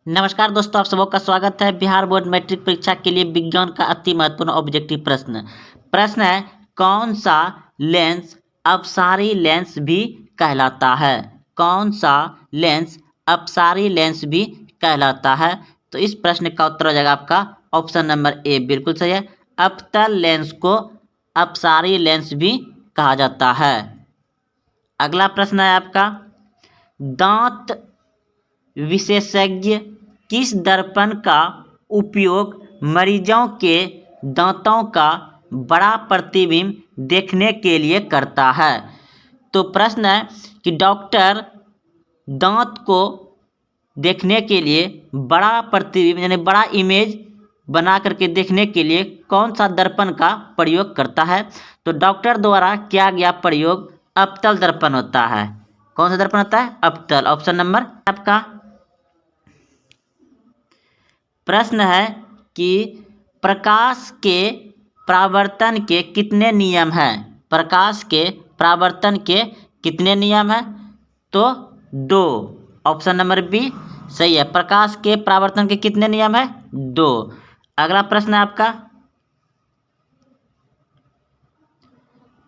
नमस्कार दोस्तों, आप सबों का स्वागत है। बिहार बोर्ड मैट्रिक परीक्षा के लिए विज्ञान का अति महत्वपूर्ण ऑब्जेक्टिव प्रश्न है, कौन सा लेंस अपसारी लेंस भी कहलाता है? कौन सा लेंस अपसारी लेंस भी कहलाता है? तो इस प्रश्न का उत्तर हो जाएगा आपका ऑप्शन नंबर ए, बिल्कुल सही है। अपतल लेंस को अपसारी लेंस भी कहा जाता है। अगला प्रश्न है आपका, दांत विशेषज्ञ किस दर्पण का उपयोग मरीजों के दांतों का बड़ा प्रतिबिंब देखने के लिए करता है? तो प्रश्न है कि डॉक्टर दांत को देखने के लिए बड़ा प्रतिबिंब यानी बड़ा इमेज बना करके देखने के लिए कौन सा दर्पण का प्रयोग करता है? तो डॉक्टर द्वारा किया गया प्रयोग अपतल दर्पण होता है। कौन सा दर्पण होता है? अपतल। ऑप्शन नंबर आपका। प्रश्न है कि प्रकाश के परावर्तन के कितने नियम हैं? प्रकाश के परावर्तन के कितने नियम हैं? तो 2। ऑप्शन नंबर बी सही है। प्रकाश के परावर्तन के कितने नियम हैं? 2। अगला प्रश्न है आपका,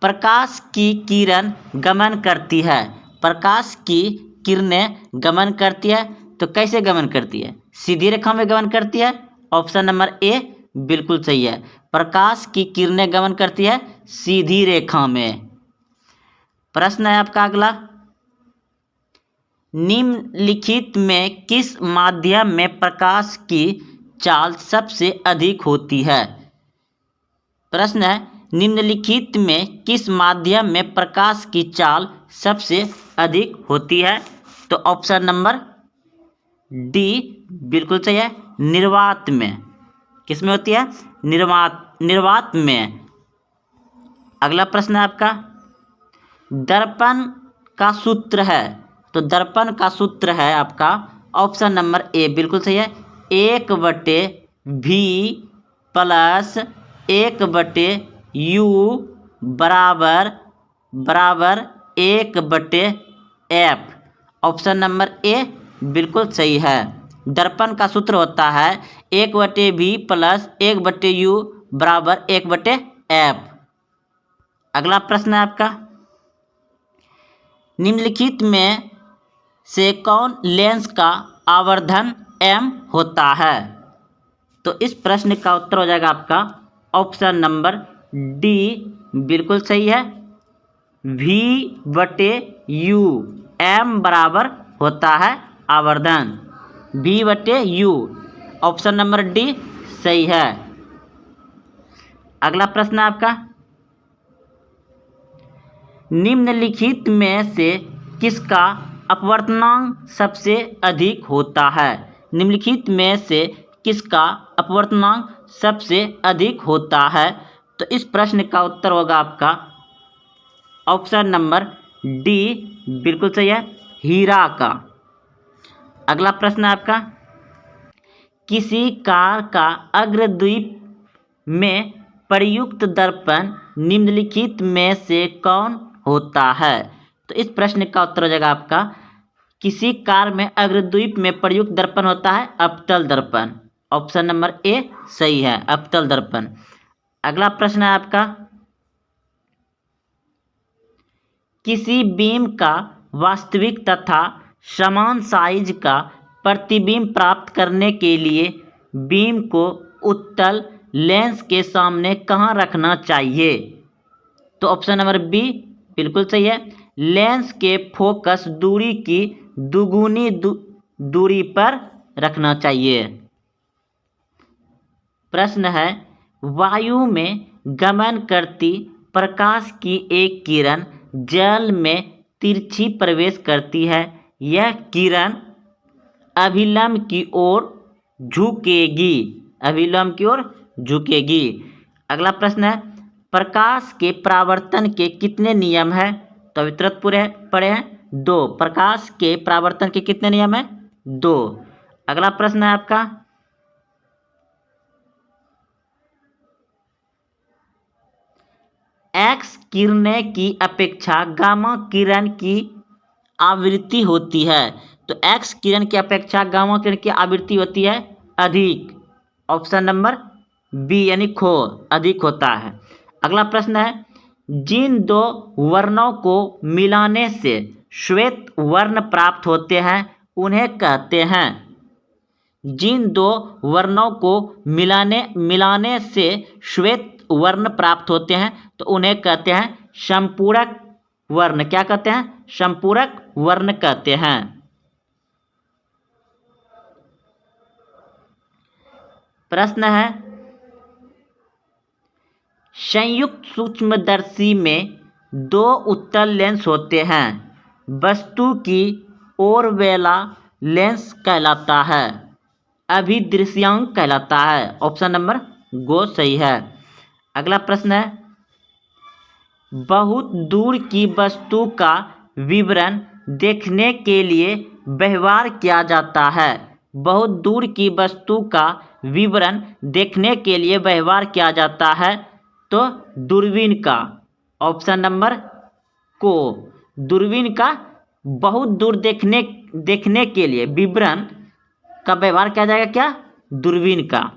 प्रकाश की किरण गमन करती है। प्रकाश की किरणें गमन करती है तो कैसे गमन करती है? सीधी रेखा में गमन करती है। ऑप्शन नंबर ए बिल्कुल सही है। प्रकाश की किरणें गमन करती है सीधी रेखा में। प्रश्न है आपका अगला, निम्नलिखित में किस माध्यम में प्रकाश की चाल सबसे अधिक होती है? प्रश्न है, निम्नलिखित में किस माध्यम में प्रकाश की चाल सबसे अधिक होती है? तो ऑप्शन नंबर डी बिल्कुल सही है, निर्वात में। किस में होती है? निर्वात में। अगला प्रश्न है आपका, दर्पण का सूत्र है। तो दर्पण का सूत्र है आपका ऑप्शन नंबर ए, बिल्कुल सही है, 1/v प्लस 1/u बराबर 1/f। ऑप्शन नंबर ए बिल्कुल सही है। दर्पण का सूत्र होता है 1/v प्लस 1/u बराबर 1/f। अगला प्रश्न है आपका, निम्नलिखित में से कौन लेंस का आवर्धन m होता है? तो इस प्रश्न का उत्तर हो जाएगा आपका ऑप्शन नंबर डी, बिल्कुल सही है, v/u। m बराबर होता है आवर्धन, v/u। ऑप्शन नंबर डी सही है। अगला प्रश्न है आपका, निम्नलिखित में से किसका अपवर्तनांक सबसे अधिक होता है? निम्नलिखित में से किसका अपवर्तनांक सबसे अधिक होता है? तो इस प्रश्न का उत्तर होगा आपका ऑप्शन नंबर डी, बिल्कुल सही है, हीरा का। अगला प्रश्न है आपका, किसी कार का अग्रद्वीप में प्रयुक्त दर्पण निम्नलिखित में से कौन होता है? तो इस प्रश्न का उत्तर हो जाएगा आपका, किसी कार में अग्रद्वीप में प्रयुक्त दर्पण होता है अपतल दर्पण। ऑप्शन नंबर ए सही है, अपतल दर्पण। अगला प्रश्न है आपका, किसी बीम का वास्तविक तथा समान साइज का प्रतिबिंब प्राप्त करने के लिए बीम को उत्तल लेंस के सामने कहाँ रखना चाहिए? तो ऑप्शन नंबर बी बिल्कुल सही है, लेंस के फोकस दूरी की दुगुनी दूरी पर रखना चाहिए। प्रश्न है, वायु में गमन करती प्रकाश की एक किरण जल में तिरछी प्रवेश करती है। यह किरण अभिलंब की ओर झुकेगी। अभिलंब की ओर झुकेगी। अगला प्रश्न है, प्रकाश के परावर्तन के कितने नियम हैं? तो अभी तुरंत पूरे पढ़े हैं, 2। प्रकाश के परावर्तन के कितने नियम हैं? 2। अगला प्रश्न है आपका, एक्स किरणें की अपेक्षा गामा किरण की आवृत्ति होती है। तो एक्स किरण की अपेक्षा गामा किरण की आवृत्ति होती है अधिक। ऑप्शन नंबर बी यानी खो अधिक होता है। अगला प्रश्न है, जिन दो वर्णों को मिलाने से श्वेत वर्ण प्राप्त होते हैं उन्हें कहते हैं। जिन दो वर्णों को मिलाने से श्वेत वर्ण प्राप्त होते हैं तो उन्हें कहते हैं संपूरक वर्ण। क्या कहते हैं? संपूरक वर्ण कहते हैं। प्रश्न है, संयुक्त सूक्ष्मदर्शी में दो उत्तल लेंस होते हैं, वस्तु की ओर वाला लेंस कहलाता है, अभिदृश्यांक कहलाता है। ऑप्शन नंबर गो सही है। अगला प्रश्न है, बहुत दूर की वस्तु का विवरण देखने के लिए व्यवहार किया जाता है। बहुत दूर की वस्तु का विवरण देखने के लिए व्यवहार किया जाता है तो दूरबीन का। ऑप्शन नंबर को दूरबीन का बहुत दूर देखने के लिए विवरण का व्यवहार किया जाएगा क्या? दूरबीन का।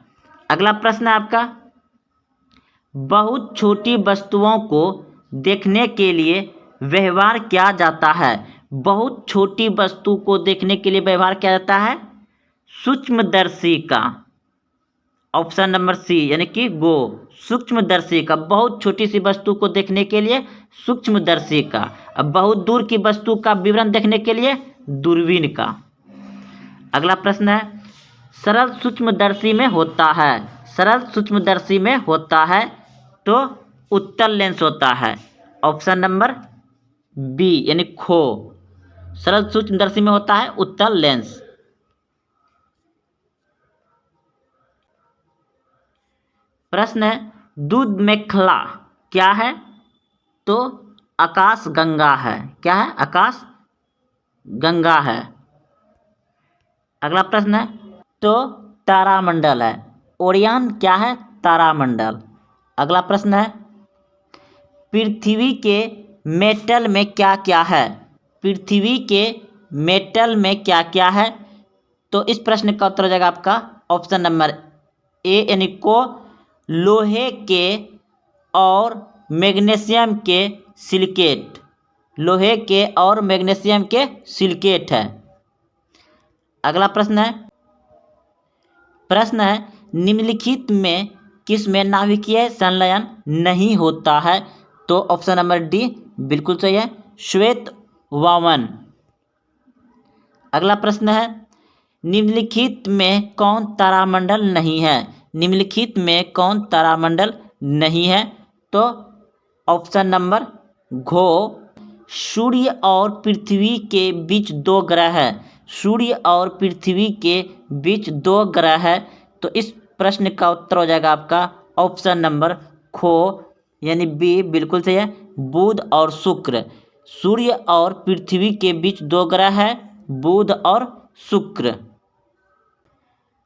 अगला प्रश्न है आपका, बहुत छोटी वस्तुओं को देखने के लिए व्यवहार किया जाता है। बहुत छोटी वस्तु को देखने के लिए व्यवहार किया जाता है सूक्ष्मदर्शी का। ऑप्शन नंबर सी यानी कि गो सूक्ष्मदर्शी का। बहुत छोटी सी वस्तु को देखने के लिए सूक्ष्मदर्शी का। अब बहुत दूर की वस्तु का विवरण देखने के लिए दूरबीन का। अगला प्रश्न है, सरल सूक्ष्मदर्शी में होता है। सरल सूक्ष्मदर्शी में होता है तो उत्तल लेंस होता है। ऑप्शन नंबर बी यानी खो। सरल सूक्ष्मदर्शी में होता है उत्तल लेंस। प्रश्न है, दूध मेखला क्या है? तो आकाश गंगा है। क्या है? आकाश गंगा है। अगला प्रश्न है, तो तारामंडल है। ओरियन क्या है? तारामंडल। अगला प्रश्न है, पृथ्वी के मेटल में क्या क्या है? पृथ्वी के मेटल में क्या क्या है? तो इस प्रश्न का उत्तर हो जाएगा आपका ऑप्शन नंबर ए यानी को लोहे के और मैग्नीशियम के सिलिकेट। लोहे के और मैग्नीशियम के सिलिकेट है। अगला प्रश्न है, निम्नलिखित में किसमें नाभिकीय संलयन नहीं होता है? तो ऑप्शन नंबर डी बिल्कुल सही है, श्वेत वामन। अगला प्रश्न है, निम्नलिखित में कौन तारामंडल नहीं है? निम्नलिखित में कौन तारामंडल नहीं है? तो ऑप्शन नंबर घो सूर्य और पृथ्वी के बीच दो ग्रह है। सूर्य और पृथ्वी के बीच दो ग्रह है। तो इस प्रश्न का उत्तर हो जाएगा आपका ऑप्शन नंबर खो यानी बी बिल्कुल सही है, बुध और शुक्र। सूर्य और पृथ्वी के बीच दो ग्रह है, बुध और शुक्र।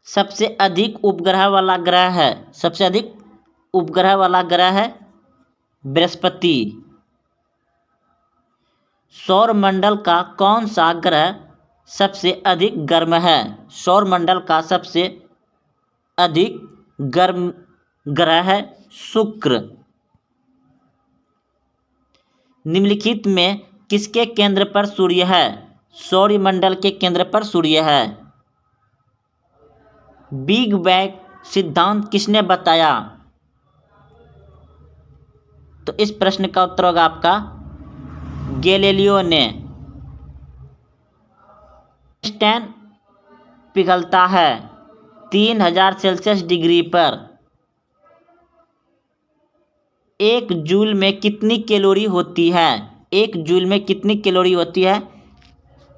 सबसे अधिक उपग्रह वाला ग्रह है। सबसे अधिक उपग्रह वाला ग्रह है बृहस्पति। सौरमंडल का कौन सा ग्रह सबसे अधिक गर्म है? सौरमंडल का सबसे अधिक गर्म ग्रह है शुक्र। निम्नलिखित में किसके केंद्र पर सूर्य है? सौरमंडल के केंद्र पर सूर्य है। बिग बैंग सिद्धांत किसने बताया? तो इस प्रश्न का उत्तर होगा आपका गैलीलियो ने। स्टैन पिघलता है 3000 सेल्सियस डिग्री पर। 1 जूल में कितनी कैलोरी होती है? 1 जूल में कितनी कैलोरी होती है?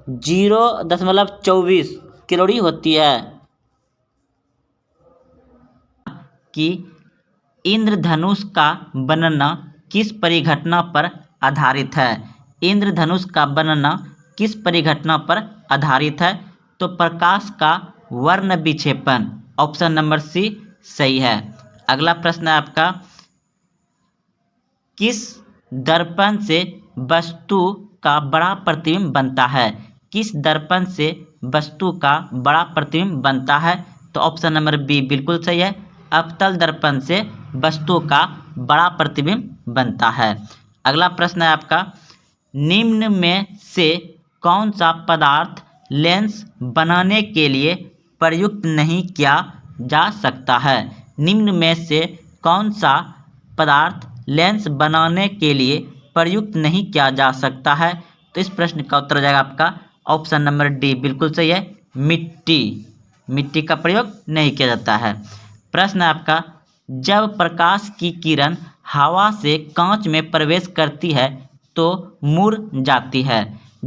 0.24 कैलोरी होती है। कि इंद्रधनुष का बनना किस परिघटना पर आधारित है? इंद्रधनुष का बनना किस परिघटना पर आधारित है? तो प्रकाश का वर्ण विक्षेपण। ऑप्शन नंबर सी सही है। अगला प्रश्न है आपका, किस दर्पण से वस्तु का बड़ा प्रतिबिंब बनता है? किस दर्पण से वस्तु का बड़ा प्रतिबिंब बनता है? तो ऑप्शन नंबर बी बिल्कुल सही है, अवतल दर्पण से वस्तु का बड़ा प्रतिबिंब बनता है। अगला प्रश्न है आपका, निम्न में से कौन सा पदार्थ लेंस बनाने के लिए प्रयुक्त नहीं किया जा सकता है? निम्न में से कौन सा पदार्थ लेंस बनाने के लिए प्रयुक्त नहीं किया जा सकता है? तो इस प्रश्न का उत्तर हो जाएगा आपका ऑप्शन नंबर डी बिल्कुल सही है, मिट्टी का प्रयोग नहीं किया जाता है। प्रश्न है आपका, जब प्रकाश की किरण हवा से कांच में प्रवेश करती है तो मुड़ जाती है।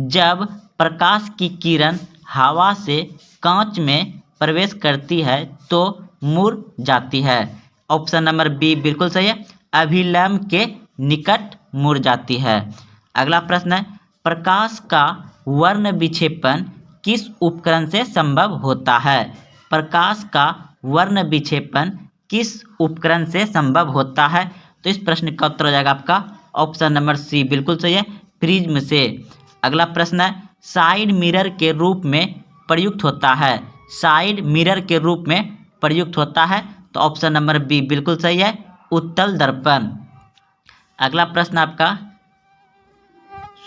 जब प्रकाश की किरण हवा से कांच में प्रवेश करती है तो मुड़ जाती है। ऑप्शन नंबर बी बिल्कुल सही है, अभिलंब के निकट मुड़ जाती है। अगला प्रश्न है, प्रकाश का वर्ण विक्षेपण किस उपकरण से संभव होता है? प्रकाश का वर्ण विक्षेपण किस उपकरण से संभव होता है? तो इस प्रश्न का उत्तर हो जाएगा आपका ऑप्शन नंबर सी बिल्कुल सही है, प्रिज्म से। अगला प्रश्न है, साइड मिरर के रूप में प्रयुक्त होता है। साइड मिरर के रूप में प्रयुक्त होता है तो ऑप्शन नंबर बी बिल्कुल सही है, उत्तल दर्पण। अगला प्रश्न आपका,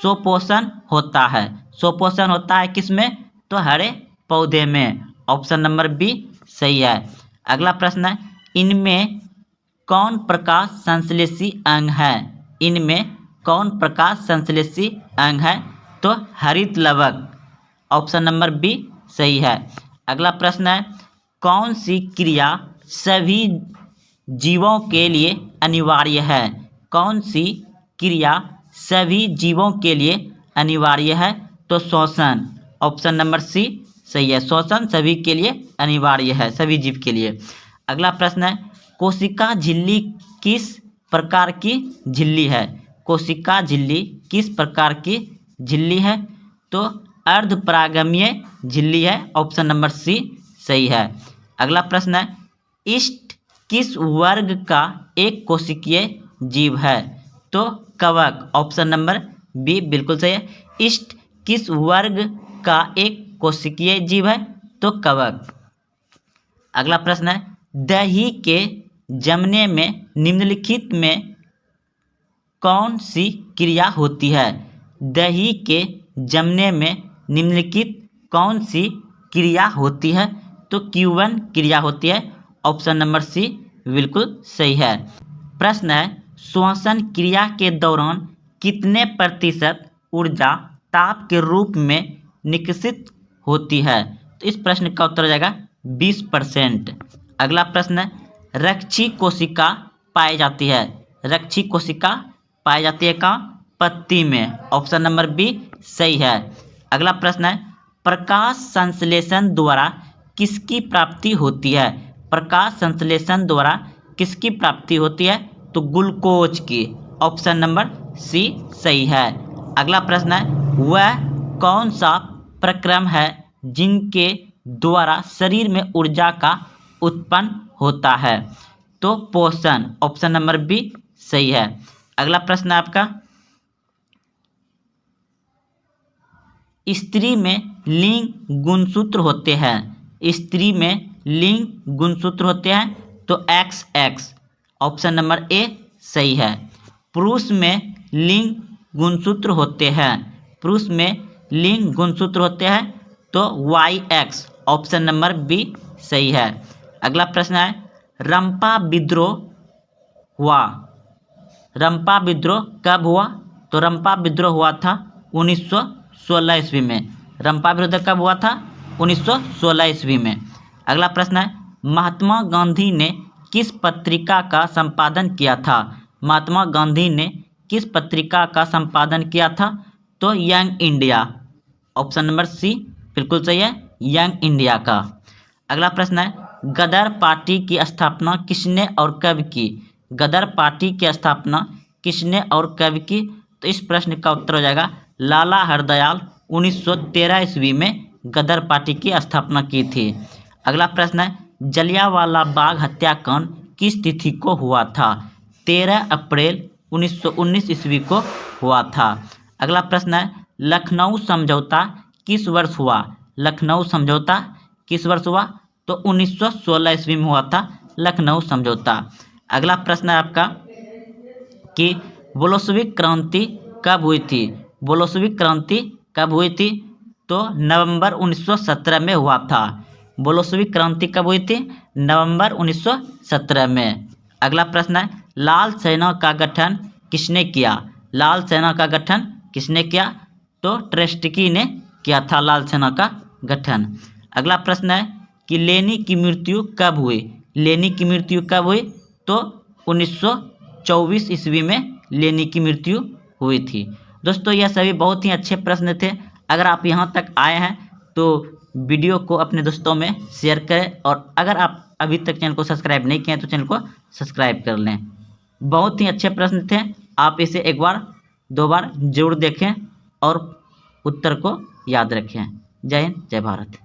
स्वपोषण होता है। स्वपोषण होता है किसमें? तो हरे पौधे में। ऑप्शन नंबर बी सही है। अगला प्रश्न है, इनमें कौन प्रकाश संश्लेषी अंग है? इनमें कौन प्रकाश संश्लेषी अंग है? तो हरित लवक। ऑप्शन नंबर बी सही है। अगला प्रश्न है, कौन सी क्रिया सभी जीवों के लिए अनिवार्य है? कौन सी क्रिया सभी जीवों के लिए अनिवार्य है? तो श्वसन। ऑप्शन नंबर सी सही है, श्वसन सभी के लिए अनिवार्य है, सभी जीव के लिए। अगला प्रश्न है, कोशिका झिल्ली किस प्रकार की झिल्ली है? कोशिका झिल्ली किस प्रकार की झिल्ली है? तो अर्धपरागमीय झिल्ली है। ऑप्शन नंबर सी सही है। अगला प्रश्न है, इष्ट किस वर्ग का एक कोशिकीय जीव है? तो कवक। ऑप्शन नंबर बी बिल्कुल सही है, इष्ट किस वर्ग का एक कोशिकीय जीव है? तो कवक। अगला प्रश्न है, दही के जमने में निम्नलिखित में कौन सी क्रिया होती है? दही के जमने में निम्नलिखित कौन सी क्रिया होती है? तो Q1 क्रिया होती है। ऑप्शन नंबर सी बिल्कुल सही है। प्रश्न है, श्वसन क्रिया के दौरान कितने प्रतिशत ऊर्जा ताप के रूप में निष्कासित होती है? तो इस प्रश्न का उत्तर हो जाएगा 20%। अगला प्रश्न है, रक्षी कोशिका पाई जाती है। रक्षी कोशिका पाई जाती है कहाँ? पत्ती में। ऑप्शन नंबर बी सही है। अगला प्रश्न है, प्रकाश संश्लेषण द्वारा किसकी प्राप्ति होती है? प्रकाश संश्लेषण द्वारा किसकी प्राप्ति होती है? तो ग्लूकोज की। ऑप्शन नंबर सी सही है। अगला प्रश्न है, वह कौन सा प्रक्रम है जिनके द्वारा शरीर में ऊर्जा का उत्पन्न होता है? तो पोषण। ऑप्शन नंबर बी सही है। अगला प्रश्न है आपका, स्त्री में लिंग गुणसूत्र होते हैं। स्त्री में लिंग गुणसूत्र होते हैं तो XX। ऑप्शन नंबर ए सही है। पुरुष में लिंग गुणसूत्र होते हैं। पुरुष में लिंग गुणसूत्र होते हैं तो YX। ऑप्शन नंबर बी सही है। अगला प्रश्न है, रंपा विद्रोह हुआ। रंपा विद्रोह कब हुआ? तो रंपा विद्रोह हुआ था 1916 ईस्वी में। रंपा विद्रोह कब हुआ था? 1916 ईस्वी में। अगला प्रश्न है, महात्मा गांधी ने किस पत्रिका का संपादन किया था? महात्मा गांधी ने किस पत्रिका का संपादन किया था? तो young India. Option number C बिल्कुल सही है, यंग इंडिया का। अगला प्रश्न है, गदर पार्टी की स्थापना किसने और कब की? गदर पार्टी की स्थापना किसने और कब की? तो इस प्रश्न का उत्तर हो जाएगा लाला हरदयाल 1913 ईस्वी में गदर पार्टी की स्थापना की थी। अगला प्रश्न है, जलियांवाला बाग हत्याकांड किस तिथि को हुआ था? 13 अप्रैल 1919 ईस्वी को हुआ था। अगला प्रश्न है, लखनऊ समझौता किस वर्ष हुआ लखनऊ समझौता? किस वर्ष हुआ? तो 1916 ईस्वी में हुआ था लखनऊ समझौता। अगला प्रश्न है आपका कि बोल्शेविक क्रांति कब हुई थी? बोल्शेविक क्रांति कब हुई थी? तो नवंबर 1917 में हुआ था। बोल्शेविक क्रांति कब हुई थी? नवंबर 1917 में। अगला प्रश्न है लाल सेना का गठन किसने किया? लाल सेना का गठन किसने किया? तो ट्रोत्स्की ने किया था लाल सेना का गठन। अगला प्रश्न है कि लेनी की मृत्यु कब हुई? लेनी की मृत्यु कब हुई? तो 1924 ईस्वी में लेनी की मृत्यु हुई थी। दोस्तों यह सभी बहुत ही अच्छे प्रश्न थे। अगर आप यहाँ तक आए हैं तो वीडियो को अपने दोस्तों में शेयर करें, और अगर आप अभी तक चैनल को सब्सक्राइब नहीं किए हैं तो चैनल को सब्सक्राइब कर लें। बहुत ही अच्छे प्रश्न थे, आप इसे एक बार दो बार जरूर देखें और उत्तर को याद रखें। जय हिंद, जय भारत।